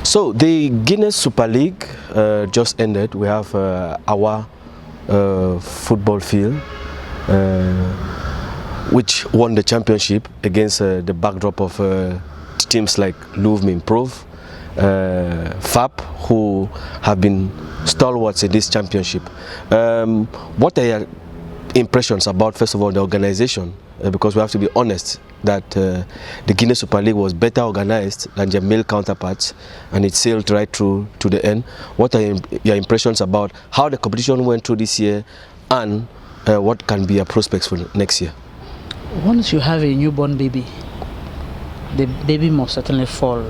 So the Guinness Super League just ended. We have our football field, which won the championship against the backdrop of teams like Louvre Improve, FAP, who have been stalwarts in this championship. What are your impressions about, first of all, the organization? Because we have to be honest that the Guinness Super League was better organized than their male counterparts, and it sailed right through to the end. What are your impressions about how the competition went through this year, and what can be your prospects for next year? Once you have a newborn baby, the baby must certainly fall,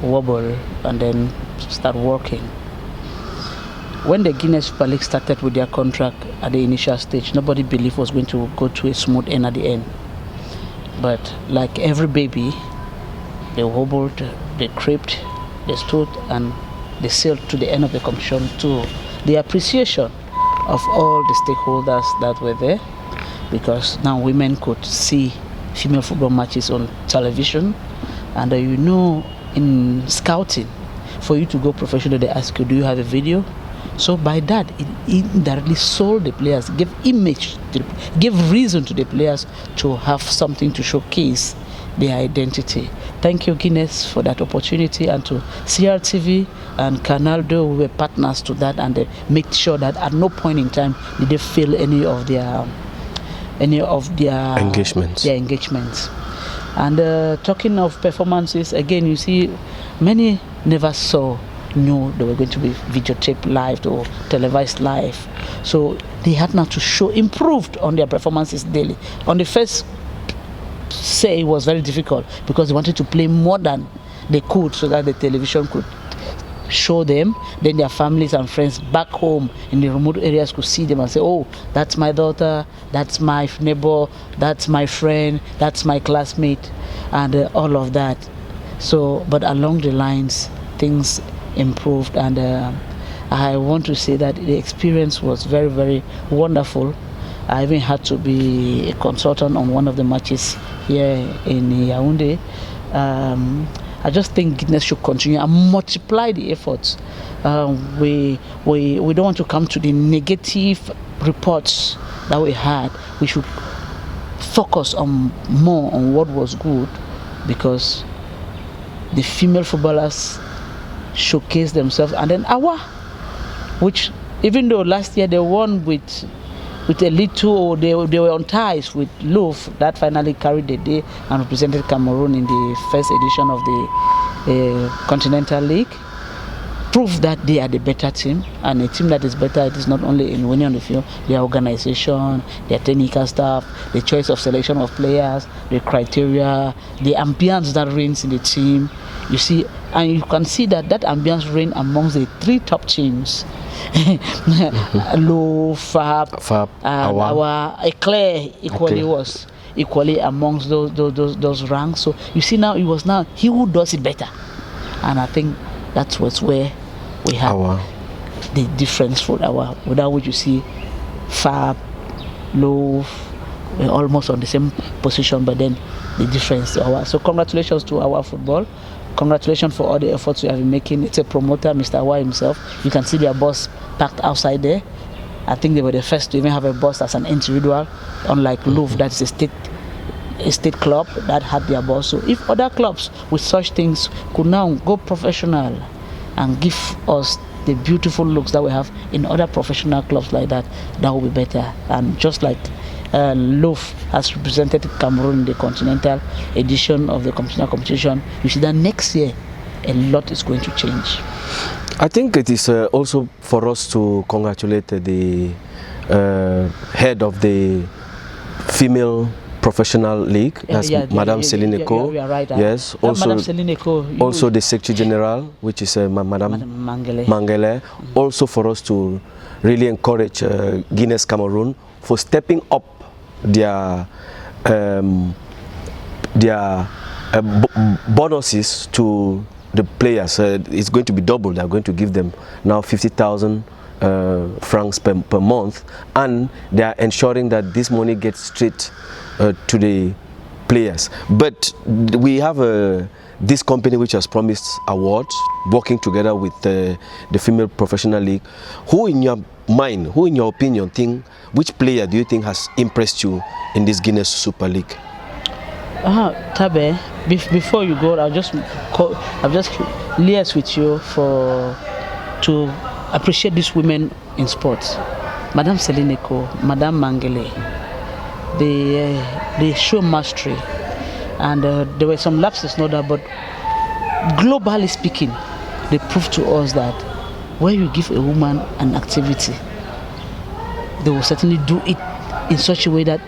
wobble, and then start working. When the Guinness Super League started with their contract at the initial stage, nobody believed it was going to go to a smooth end at the end. But like every baby, they wobbled, they crept, they stood, and they sailed to the end of the competition, to the appreciation of all the stakeholders that were there, because now women could see female football matches on television. And you know, in scouting, for you to go professional, they ask you, do you have a video? So by that, it indirectly sold the players, gave image, gave reason to the players to have something to showcase their identity. Thank you, Guinness, for that opportunity, and to CRTV and Canaldo, who were partners to that, and they made sure that at no point in time did they fail any of their engagements. And talking of performances, again, you see, many never knew they were going to be videotaped live or televised live, so they had now to show improved on their performances daily. On the first say, it was very difficult because they wanted to play more than they could, so that the television could show them, then their families and friends back home in the remote areas could see them and say, oh, that's my daughter, that's my neighbor, that's my friend, that's my classmate, and all of that. So, but along the lines, things improved, and I want to say that the experience was very, very wonderful. I even had to be a consultant on one of the matches here in Yaoundé. I just think Guinness should continue and multiply the efforts. We don't want to come to the negative reports that we had. We should focus more on what was good, because the female footballers showcase themselves, and then which, even though last year they won with a little, or they were on ties with Louvre, that finally carried the day and represented Cameroon in the first edition of the Continental League, prove that they are the better team, and a team that is better, it is not only in winning on the field, their organization, their technical staff, the choice of selection of players, the criteria, the ambience that reigns in the team. You see, and you can see that ambience reign amongst the three top teams. Low, Fab, and our Eclair was equally amongst those ranks. So you see, now it was now he who does it better, and I think that was where we have the difference for our, without which you see Fab, Low, we're almost on the same position, but then the difference to our. So congratulations to our football. Congratulations for all the efforts you have been making. It's a promoter, Mr. Awa himself. You can see their bus parked outside there. I think they were the first to even have a bus as an individual, unlike Louvre, that's a state club that had their bus. So if other clubs with such things could now go professional and give us the beautiful looks that we have in other professional clubs like that, that would be better. And just like Louvre has represented Cameroon in the continental edition of the continental competition, you see that next year a lot is going to change. I think it is also for us to congratulate the head of the female professional league, that's Madame Celine Eko. Right, yes, also the Secretary General, which is Madame Mangele. Also for us to really encourage Guinness Cameroon for stepping up their bonuses to the players. It's going to be double. They're going to give them now 50,000 francs per month, and they are ensuring that this money gets straight to the players. But we have this company which has promised awards, working together with the Female Professional League. Who in your mind, who in your opinion, which player do you think has impressed you in this Guinness Super League? Tabe, before you go, I'll just liaise with you to appreciate these women in sports. Madame Selineko, Madame Mangele, they show mastery, and there were some lapses, no doubt, but globally speaking, they proved to us that when you give a woman an activity, they will certainly do it in such a way that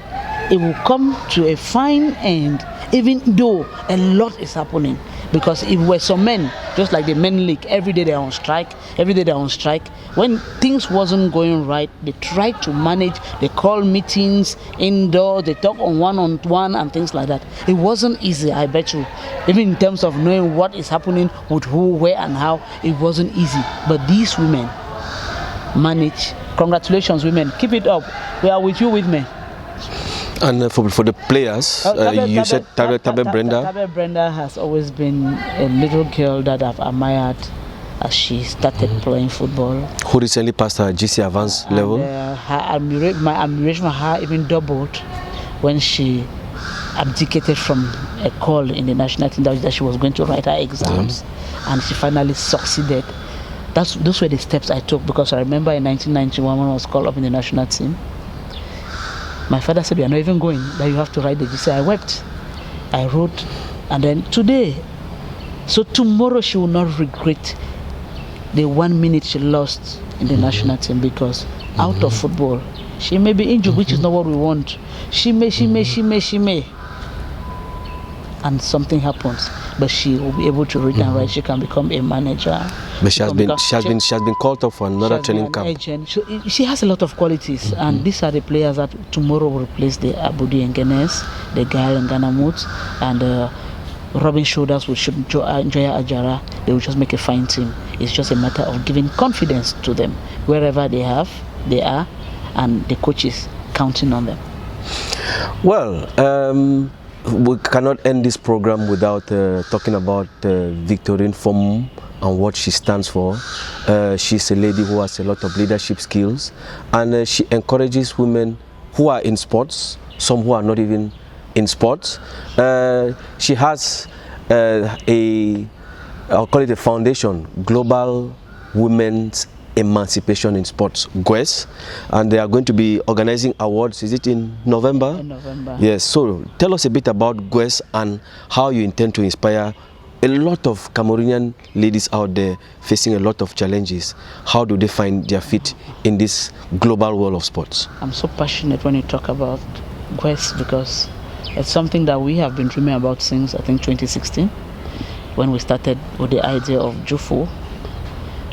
it will come to a fine end, even though a lot is happening. Because if we're some men, just like the men league, every day they're on strike, when things wasn't going right, they tried to manage, they call meetings indoor, they talk on one-on-one and things like that. It wasn't easy, I bet you. Even in terms of knowing what is happening with who, where and how, it wasn't easy. But these women manage. Congratulations, women. Keep it up. We are with you, with me. And for the players, you said Tabe Brenda. Tabe Brenda has always been a little girl that I've admired as she started playing football. Who recently passed her GC advanced level. My admiration for her even doubled when she abdicated from a call in the national team that she was going to write her exams, and she finally succeeded. Those were the steps I took, because I remember in 1991 when I was called up in the national team, my father said, "You are not even going, that you have to write the GC." I wept, I wrote, and then today, so tomorrow she will not regret the 1 minute she lost in the national team, because out of football, she may be injured, which is not what we want. She may. And something happens, but she will be able to read and write. She can become a manager. But she has been called up for another training camp. She has a lot of qualities, and these are the players that tomorrow will replace the Abudi and Genes, the Gael and Ganamut, and rubbing shoulders with Joya Ajara. They will just make a fine team. It's just a matter of giving confidence to them wherever they are, and the coaches counting on them. Well, we cannot end this program without talking about Victorine Fomum and what she stands for. She's a lady who has a lot of leadership skills, and she encourages women who are in sports, some who are not even in sports. She has I'll call it a foundation, Global Women's Emancipation in Sports, GWES, and they are going to be organizing awards. Is it in November? In November. Yes. So tell us a bit about GWES and how you intend to inspire a lot of Cameroonian ladies out there facing a lot of challenges. How do they find their feet in this global world of sports? I'm so passionate when you talk about GWES, because it's something that we have been dreaming about since, I think, 2016, when we started with the idea of Jufu.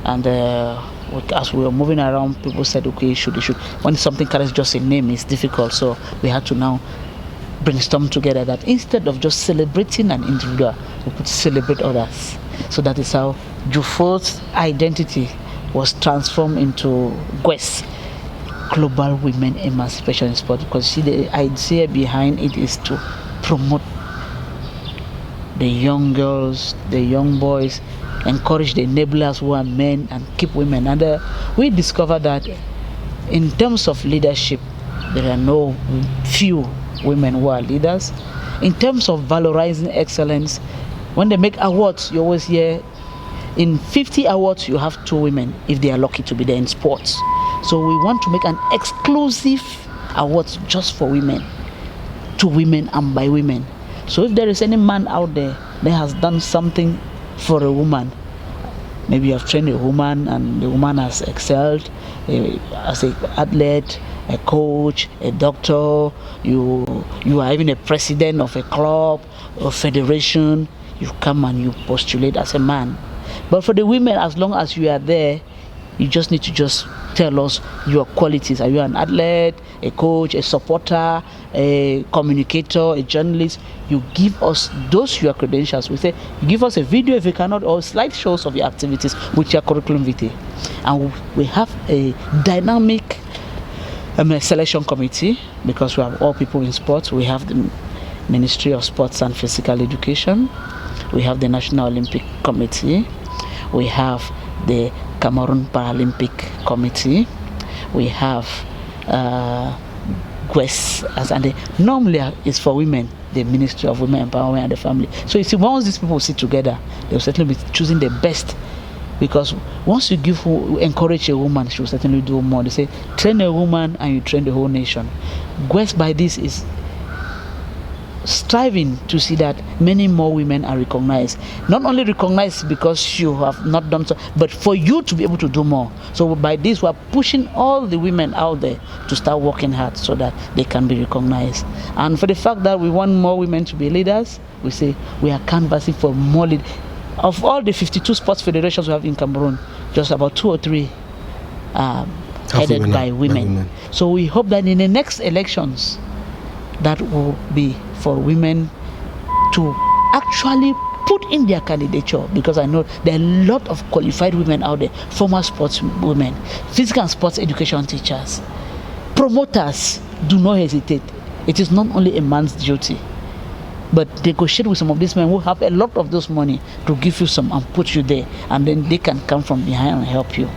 And as we were moving around, people said, okay, you should. When something carries just a name, it's difficult. So we had to now brainstorm together that instead of just celebrating an individual, we could celebrate others. So that is how Jufo's identity was transformed into GWES, Global Women Emancipation in Sport. Because see, the idea behind it is to promote the young girls, the young boys, encourage the enablers who are men, and keep women. And we discovered that in terms of leadership, there are no few women who are leaders. In terms of valorizing excellence, when they make awards, you always hear in 50 awards you have 2 women, if they are lucky to be there in sports. So we want to make an exclusive awards just for women, to women and by women. So if there is any man out there that has done something for a woman, maybe you have trained a woman and the woman has excelled as an athlete, a coach, a doctor, you are even a president of a club or federation, you come and you postulate as a man. But for the women, as long as you are there, You just need to just tell us your qualities. Are you an athlete, a coach, a supporter, a communicator, a journalist? You give us those your credentials. We say, you give us a video if you cannot, or slideshows of your activities with your curriculum vitae. And we have a dynamic selection committee, because we have all people in sports. We have the Ministry of Sports and Physical Education. We have the National Olympic Committee. We have the Cameroon Paralympic Committee. We have GWES, and normally it's for women, the Ministry of Women Empowerment and the Family. So you see, once these people sit together, they'll certainly be choosing the best. Because once you encourage a woman, she will certainly do more. They say, train a woman and you train the whole nation. GWES by this is striving to see that many more women are recognized. Not only recognized because you have not done so, but for you to be able to do more. So by this, we are pushing all the women out there to start working hard so that they can be recognized. And for the fact that we want more women to be leaders, we say we are canvassing for more leaders. Of all the 52 sports federations we have in Cameroon, just about 2 or 3 headed by women. So we hope that in the next elections, that will be for women to actually put in their candidature, because I know there are a lot of qualified women out there, former sports women, physical and sports education teachers, promoters. Do not hesitate. It is not only a man's duty, but negotiate with some of these men who have a lot of those money to give you some and put you there, and then they can come from behind and help you.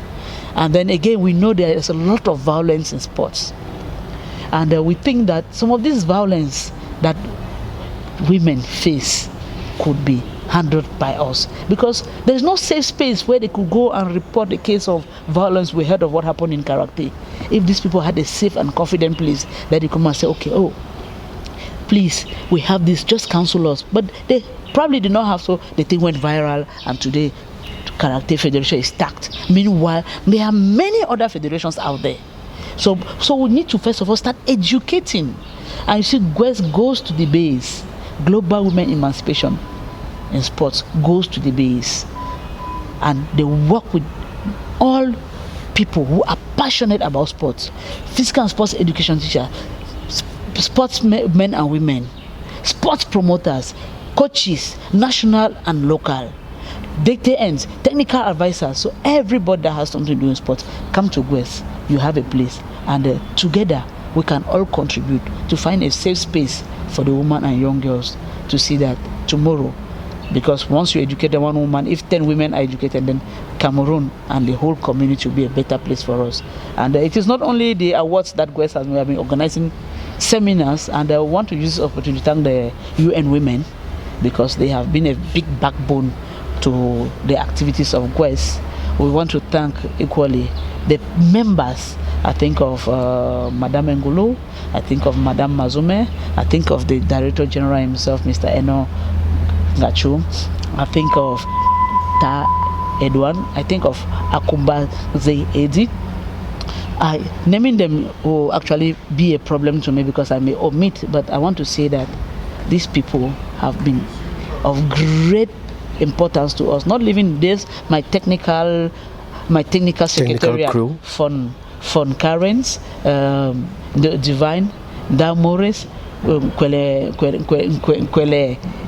And then again, we know there is a lot of violence in sports. And we think that some of this violence that women face could be handled by us, because there's no safe space where they could go and report the case of violence. We heard of what happened in Karate. If these people had a safe and confident place that they come and say, okay, oh, please, we have this, just counsel us. But they probably did not have, so the thing went viral, and today Karate Federation is stacked. Meanwhile, there are many other federations out there. So we need to first of all start educating. And you see, GWES goes to the base. Global Women Emancipation in Sports goes to the base. And they work with all people who are passionate about sports. Physical and sports education teachers, sports men and women, sports promoters, coaches, national and local, data ends, technical advisors. So everybody that has something to do in sports, come to GWES. You have a place, and together we can all contribute to find a safe space for the women and young girls to see that tomorrow. Because once you educate the one woman, if 10 women are educated, then Cameroon and the whole community will be a better place for us. And it is not only the awards that GWES has. We have been organizing seminars, and I want to use this opportunity to thank the UN Women, because they have been a big backbone to the activities of GWES. We want to thank equally the members. I think of Madame Ngulu, I think of Madame Mazume, I think of the Director General himself, Mr. Eno Ngachu, I think of Ta Edwan, I think of Akumba Edi. Naming them will actually be a problem to me because I may omit, but I want to say that these people have been of great importance to us. Not leaving this, my technical secretariat, crew, Fon Karens, the Divine, Da Morris, Kwele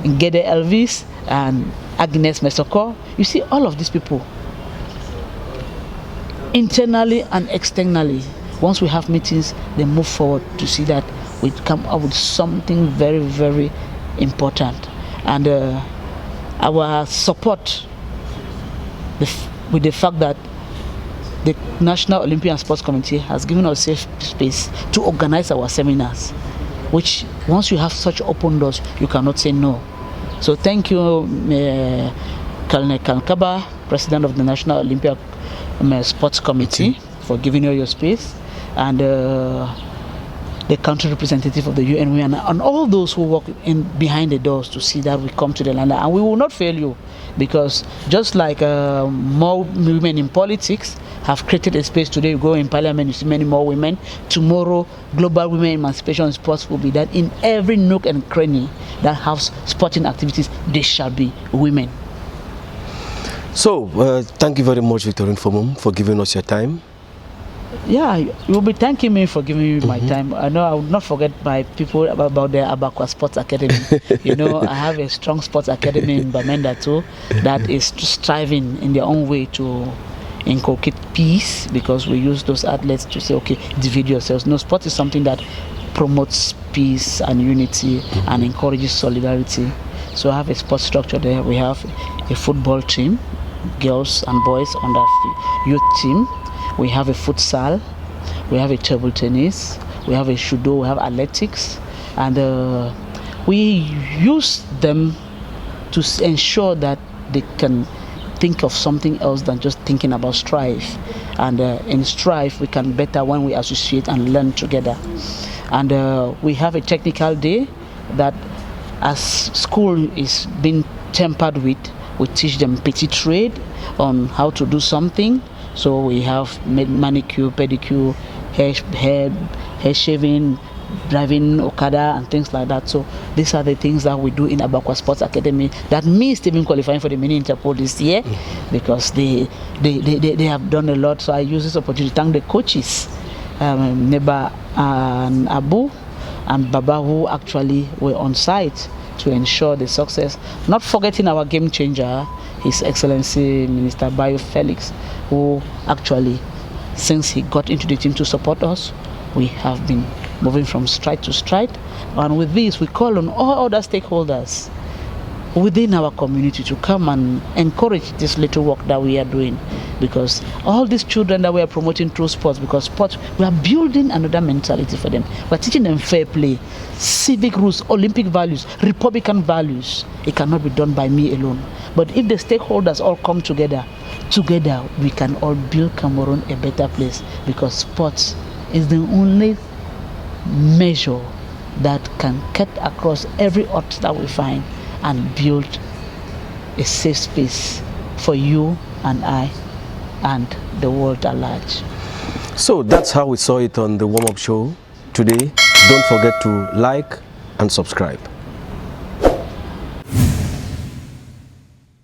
Ngede Elvis, and Agnes Mesoko. You see, all of these people, internally and externally, once we have meetings, they move forward to see that we come up with something very, very important. And our support with the fact that the National Olympic and Sports Committee has given us safe space to organize our seminars, which once you have such open doors, you cannot say no. So thank you, Kalne Kankaba, President of the National Olympic Sports Committee, for giving you your space, and the country representative of the UN Women, and all those who work in behind the doors to see that we come to the land. And we will not fail you, because just like more women in politics have created a space today, you go in parliament, you see many more women. Tomorrow, global women emancipation in sports will be that in every nook and cranny that has sporting activities, there shall be women. So, thank you very much, Victorine Fomum, for giving us your time. Yeah, you'll be thanking me for giving me my time. I know I will not forget my people about the Abakwa Sports Academy. I have a strong sports academy in Bamenda too that is striving in their own way to inculcate peace, because we use those athletes to say, okay, individual selves. No, sport is something that promotes peace and unity and encourages solidarity. So I have a sports structure there. We have a football team, girls and boys on the youth team. We have a futsal, we have a table tennis, we have a judo, we have athletics, and we use them to ensure that they can think of something else than just thinking about strife. And in strife, we can better when we associate and learn together. And we have a technical day that, as school is being tempered with, we teach them petty trade on how to do something. So we have manicure, pedicure, hair shaving, driving Okada and things like that. So these are the things that we do in Abakwa Sports Academy that me even qualifying for the mini Interpol this year, because they have done a lot. So I use this opportunity to thank the coaches, Neba and Abu and Baba, who actually were on site to ensure the success. Not forgetting our game changer, His Excellency Minister Bayo Felix, who actually, since he got into the team to support us, we have been moving from stride to stride. And with this, we call on all other stakeholders within our community to come and encourage this little work that we are doing, because all these children that we are promoting through sports, because sports, we are building another mentality for them. We're teaching them fair play, civic rules, Olympic values, Republican values. It cannot be done by me alone. But if the stakeholders all come together we can all build Cameroon a better place, because sports is the only measure that can cut across every odds that we find and build a safe space for you and I and the world at large. So that's how we saw it on the warm-up show today. Don't forget to like and subscribe.